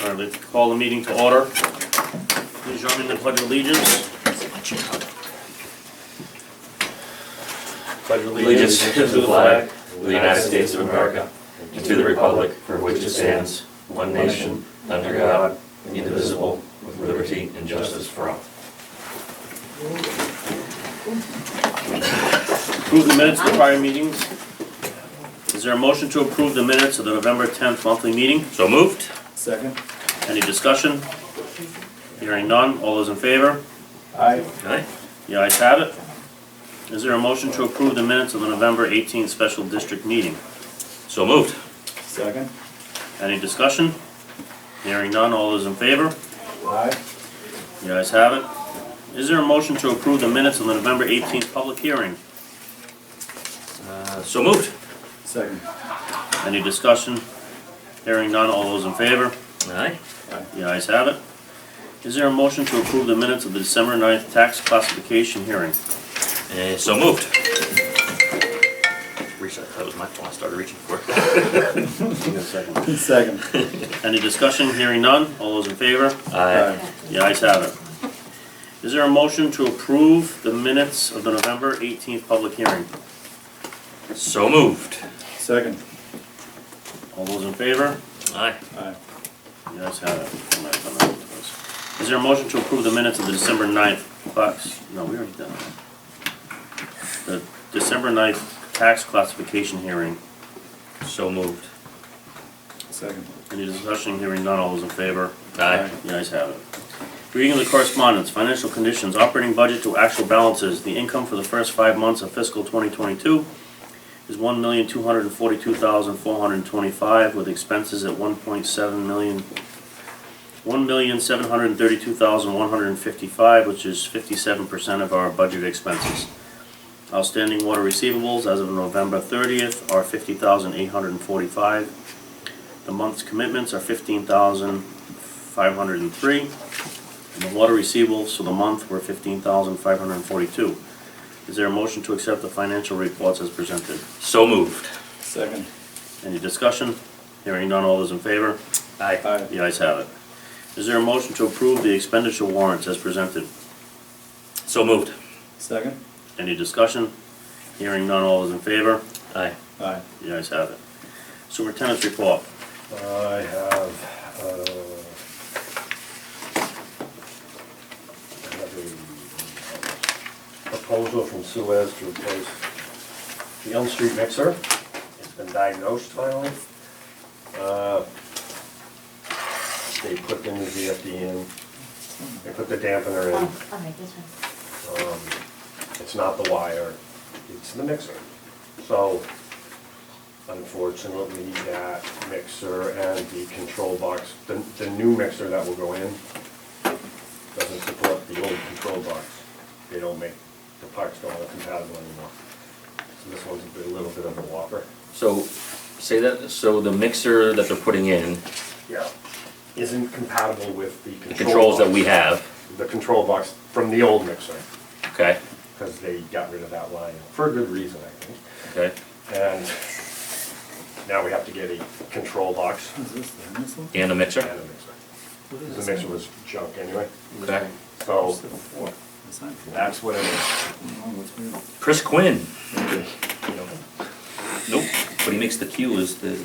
All right, let's call the meeting to order. Please join me in the pledge of allegiance. Pledge of Allegiance to the flag of the United States of America and to the republic for which it stands, one nation, under God, indivisible, with liberty and justice for all. Approve the minutes of prior meetings. Is there a motion to approve the minutes of the November 10th monthly meeting? So moved. Second. Any discussion? Hearing none, all those in favor? Aye. Aye. The ayes have it. Is there a motion to approve the minutes of the November 18th special district meeting? So moved. Second. Any discussion? Hearing none, all those in favor? Aye. The ayes have it. Is there a motion to approve the minutes of the November 18th public hearing? So moved. Second. Any discussion? Hearing none, all those in favor? Aye. The ayes have it. Is there a motion to approve the minutes of the December 9th tax classification hearing? So moved. That was my fault. I started reaching for it. Give me a second. Second. Any discussion? Hearing none, all those in favor? Aye. The ayes have it. Is there a motion to approve the minutes of the November 18th public hearing? So moved. Second. All those in favor? Aye. Aye. The ayes have it. I might have done that one twice. Is there a motion to approve the minutes of the December 9th class? No, we already done that. The December 9th tax classification hearing. So moved. Second. Any discussion? Hearing none, all those in favor? Aye. The ayes have it. Reading of the correspondence, financial conditions, operating budget to actual balances. The income for the first 5 months of fiscal 2022 is $1,242,425, with expenses at $1.7 million, $1,732,155, which is 57% of our budget expenses. Outstanding water receivables as of November 30th are $50,845. The month's commitments are $15,503. And the water receivables for the month were $15,542. Is there a motion to accept the financial reports as presented? So moved. Second. Any discussion? Hearing none, all those in favor? Aye. Aye. The ayes have it. Is there a motion to approve the expenditure warrants as presented? So moved. Second. Any discussion? Hearing none, all those in favor? Aye. Aye. The ayes have it. Superintendent's report. I have a proposal from Suez to replace the Elm Street mixer. It's been diagnosed finally. They put the new VFD in, they put the dampener in. Oh, all right, this one. It's not the wire, it's the mixer. So unfortunately, that mixer and the control box, the new mixer that will go in doesn't support the old control box. They don't make, the parts don't are compatible anymore. So this one's a little bit of a whopper. So, say that, so the mixer that they're putting in, Yeah. Isn't compatible with the the control controls that box. we have, The control box from the old mixer, okay, because they got rid of that line for a good reason, I think. okay, And now we have to get a control box Is this one? and a mixer, and a mixer. The mixer was junk anyway, okay. so It's not four. that's what it is. Oh, what's weird? Chris Quinn, You know, nope, but he makes the Q is the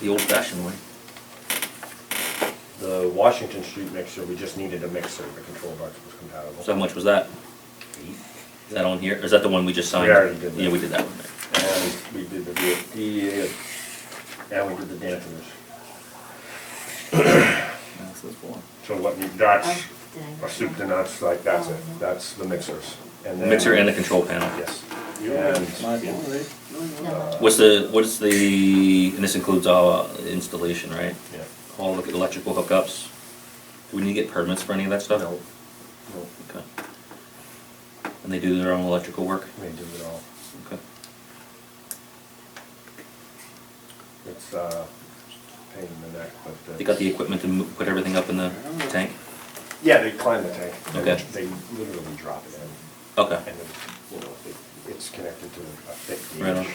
old fashioned way. the Washington Street mixer, we just needed a mixer, the control box was compatible. So how much was that? Is that on here, or is that the one we just signed? We already did that. Yeah, we did that one. And we did the VFD, and we did the dampers. This is four. So what, that's Oh, did I a soup to nuts, like that's it, that's the mixers. And then- Mixer and the control panel. Yes. You And Might be. No. What's the, and this includes all installation, right? yeah, All the electrical hookups? Do we need to get permits for any of that stuff? no, Okay. And they do their own electrical work? we do it all. Okay. It's pain in the neck, but. They got the equipment to put everything up in the tank? Yeah, they climb the tank. Okay. They literally drop it in, Okay. and then, you know, it's connected to a thick gauge. Right on.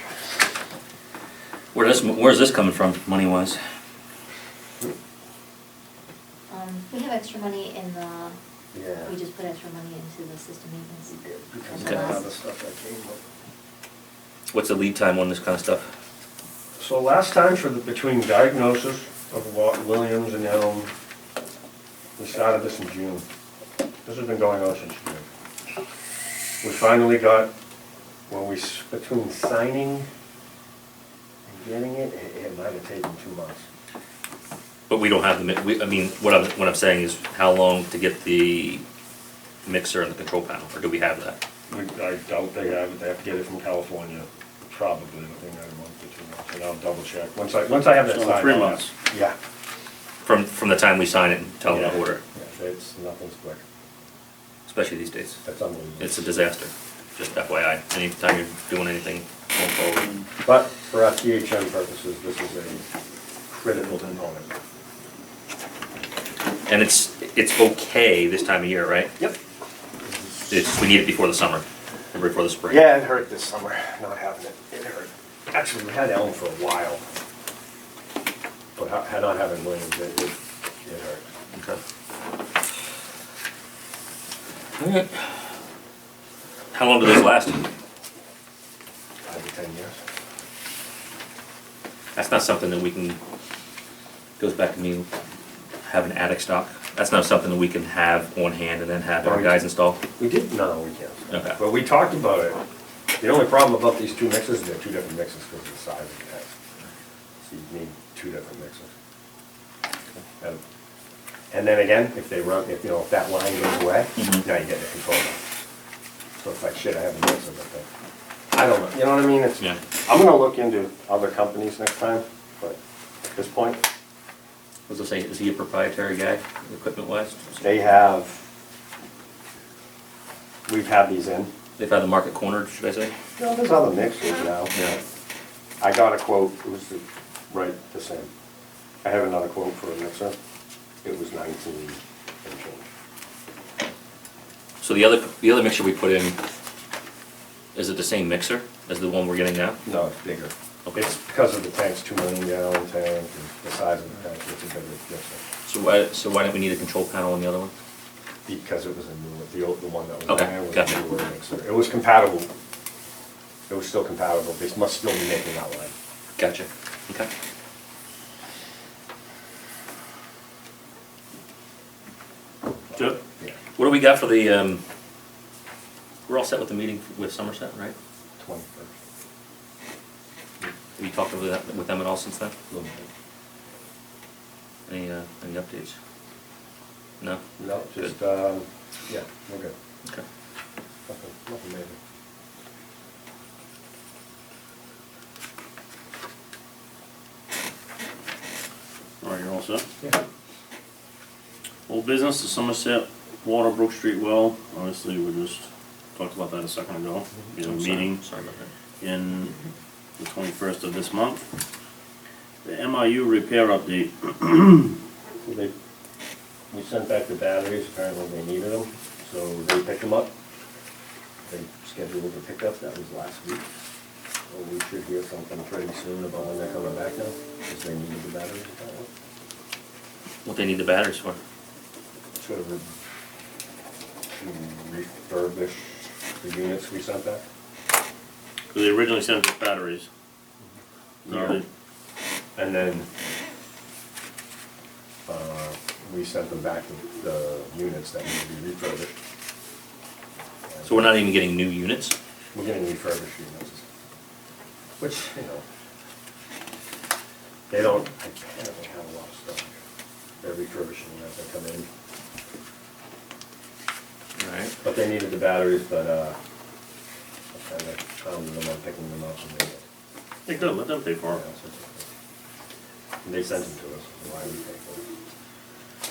Where's this coming from, money-wise? We have extra money in the, Yeah. we just put extra money into the system maintenance. We did, because Okay. of the other stuff that came up. What's the lead time on this kind of stuff? So last time for the, between diagnosis of Williams and Elm, we started this in June. This has been going on since June. We finally got, when we, between signing and getting it, it might have taken 2 months. But we don't have the, I mean, what I'm saying is how long to get the mixer and the control panel, or do we have that? I doubt they have it, they have to get it from California, probably within a month or 2 months, and I'll double check. Once I have that So signed. 3 I'll have- months. Yeah. From the time we sign it and tell them to Yeah. order, Yeah, it's, nothing's quick, especially these days. that's unbelievable. It's a disaster, just FYI, anytime you're doing anything going forward. But for our THM purposes, this is a critical component. And it's okay this time of year, right? Yep. It's, we need it before the summer, or before the spring. Yeah, it hurt this summer, not having it, it hurt. Actually, we had Elm for a while, but not having Williams, it hurt. Okay. Alright. How long do these last? 5 to 10 years. That's not something that we can, goes back to me, have an attic stock. That's not something that we can have on hand and then have our guys install. We did, no, we can't. Okay. But we talked about it. The only problem about these two mixers is they're two different mixers because of the size of the tank. So you need two different mixers. And then again, if they run, if that line goes away, Mhm. now you get the control line. So it's like, shit, I have a mixer, but I don't know, you know what I mean? It's, Yeah. I'm gonna look into other companies next time, but at this point, Was I say, is he a proprietary guy, equipment wise? they have, we've had these in. They've had the market cornered, should I say? No, there's other mixers now. Yeah. I got a quote, it was right the same. I have another quote for a mixer, it was 19 and change. So the other mixer we put in, is it the same mixer as the one we're getting now? No, it's bigger. Okay. It's because of the tank's 2 million gallon tank, and the size of the tank, it's a bigger mixer. So why don't we need a control panel on the other one? Because it was a new, the one that was Okay, there was gotcha. a newer mixer. It was compatible, it was still compatible, they must still be making that line. Gotcha, okay. Good. Yeah. What do we got for the, we're all set with the meeting with Somerset, right? 21st. Have you talked with them at all since then? Little bit. Any updates? No? No, just, Good. yeah, we're good. Okay. Nothing major. All right, you're all set? Yeah. Old business, the Somerset Water Brook Street well, obviously, we just talked about that a second ago. We have a I'm sorry. meeting Sorry about that. in the 21st of this month. The MIU repair update. So we sent back the batteries, apparently they needed them, so they picked them up. They scheduled the pickup, that was last week. So we should hear something pretty soon about when they're coming back now, because they needed the batteries apparently. What they need the batteries for? Sort of to refurbish the units we sent back. They originally sent us batteries. Now they- And then, we sent them back the units that need to be refurbished. So we're not even getting new units? We're getting refurbished units, which, they don't, apparently have a lot of stuff. They're refurbishing them as they come in, Alright. but they needed the batteries, but, I kind of hounded them on picking them up and They could, let them pay for it. they sent them to us, so why we pay for them.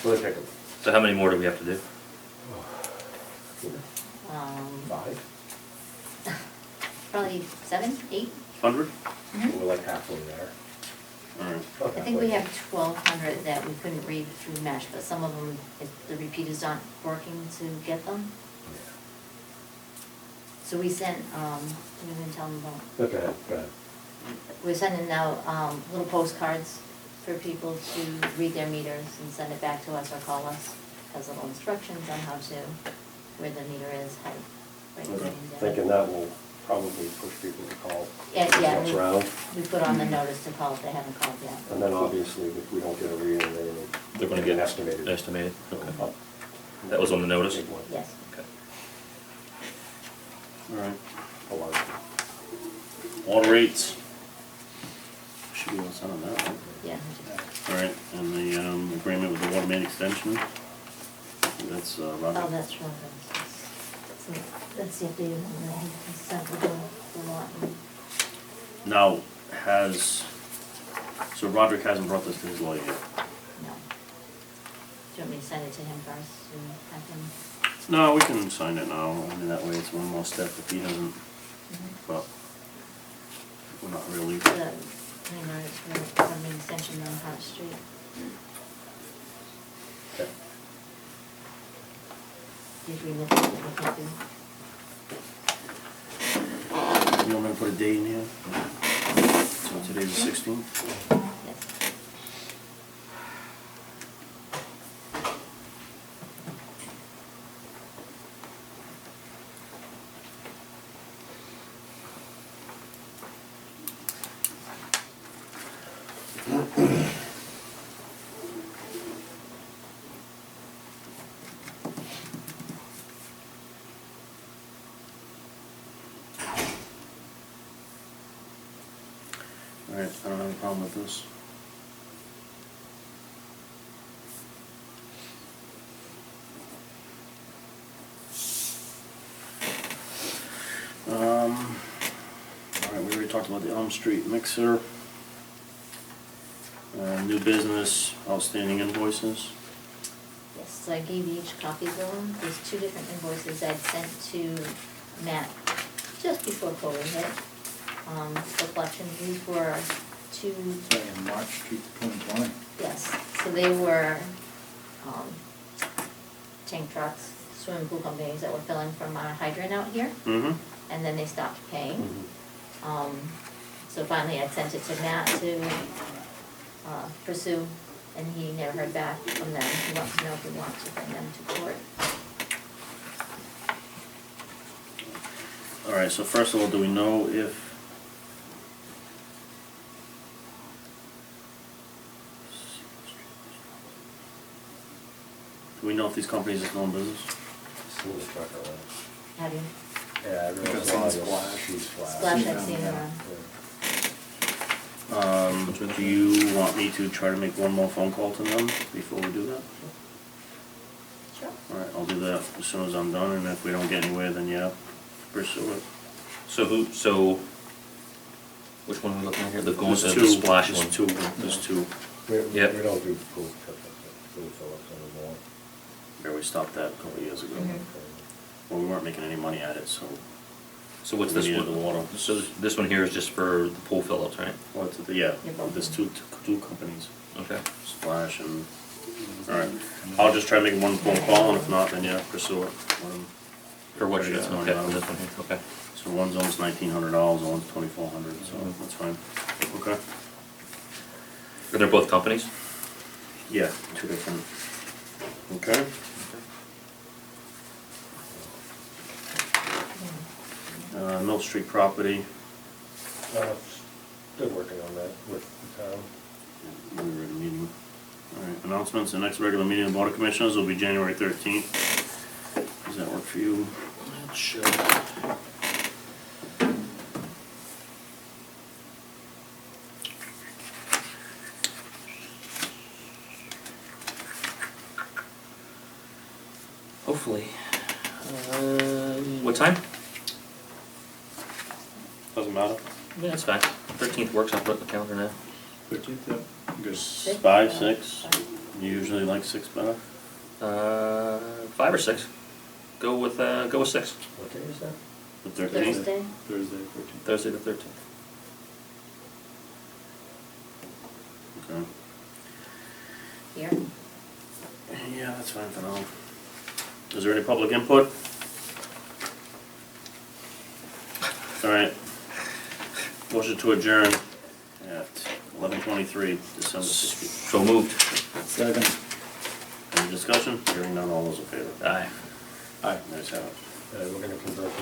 So they pick them. So how many more do we have to do? 5? Probably 7, 8? 100? We're like halfway there. All right. I think we have 1,200 that we couldn't read through mesh, but some of them, the repeaters aren't working to get them. So we sent, we didn't tell them about, Go ahead, go ahead. we're sending out little postcards for people to read their meters and send it back to us or call us. Has little instructions on how to, where the meter is, how to write the Okay. name down. Thinking that will probably push people to call. Yeah, What's around, we put on the notice to call if they haven't called yet. and then obviously if we don't get a reading, They're gonna get estimated. estimated, okay. Up. That was on the notice? Big one. Yes. Okay. All right. A large one. Water rates. Should be all set on that, right? Yeah. All right, and the agreement with the water main extension. That's Roger. Oh, that's wrong. That's the updated one that he sent with the lot. Now, so Roderick hasn't brought this to his lawyer yet? No. Do you want me to send it to him first and have him? No, we can sign it now, I mean, that way it's one more step if he doesn't, but we're not really. The, from the extension on Hart Street. Okay. The agreement that we can do. You want me to put a date in here? So today's the 16th? Yes. All right, I don't have a problem with this. All right, we already talked about the Elm Street mixer. New business, outstanding invoices. Yes, so I gave you each copies of them. There's two different invoices I'd sent to Matt just before COVID hit, for collection. These were two, So in March 2020. yes, so they were, tank trucks, swimming pool companies that were filling from our hydrant out here, Mm-hmm. and then they stopped paying. Mm-hmm. So finally I sent it to Matt to, pursue, and he never heard back from them. He wants to know if we want to bring them to court. All right, so first of all, do we know if these companies are still in business? Seen the truck around. How do you? Yeah, every Because once in a while it's you'll Splash. see Splash. Splash, I've Yeah. seen around. Do you want me to try to make one more phone call to them before we do that? Sure. All right, I'll do that as soon as I'm done, and if we don't get anywhere, then yeah, pursue it. So which one are we looking at here? The There's the two, splash there's one? there's two. We Yep. don't do pool Phillips anymore. Yeah, we stopped that a couple of years ago. Mhm. Well, we weren't making any money at it, so. So what's we this needed one? the water. So this one here is just for the pool fill-ups, right? Well, yeah, You're both there's in. two companies, Okay. Splash and, all right. I'll just try to make one phone call, and if not, then yeah, pursue it. For what, Try to yeah, get some money okay, out for of this it. one here, okay. So one's almost $1,900, and one's $2,400, so that's fine. Okay? Are they both companies? Yeah, two different. Okay? Mill Street property, Still working on that with the town. we were in a meeting. All right, announcements, the next regular meeting of the Board of Commissioners will be January 13th. Does that work for you? It should. Hopefully. What time? Doesn't matter. Yeah, that's fine. 13th works, I'll put it in the calendar now. 13th, yep. Good. 5, 6, you usually like 6 better? 5 or 6. Go with 6. What day is that? The 13th? Thursday? Thursday, 13th. Thursday the 13th. Okay. Here? Yeah, that's fine for now. Is there any public input? All right. Motion to adjourn at 11/23, December 16th. So moved. Second. Any discussion? Hearing none, all those in favor? Aye. Aye. Nice have it. We're gonna convert this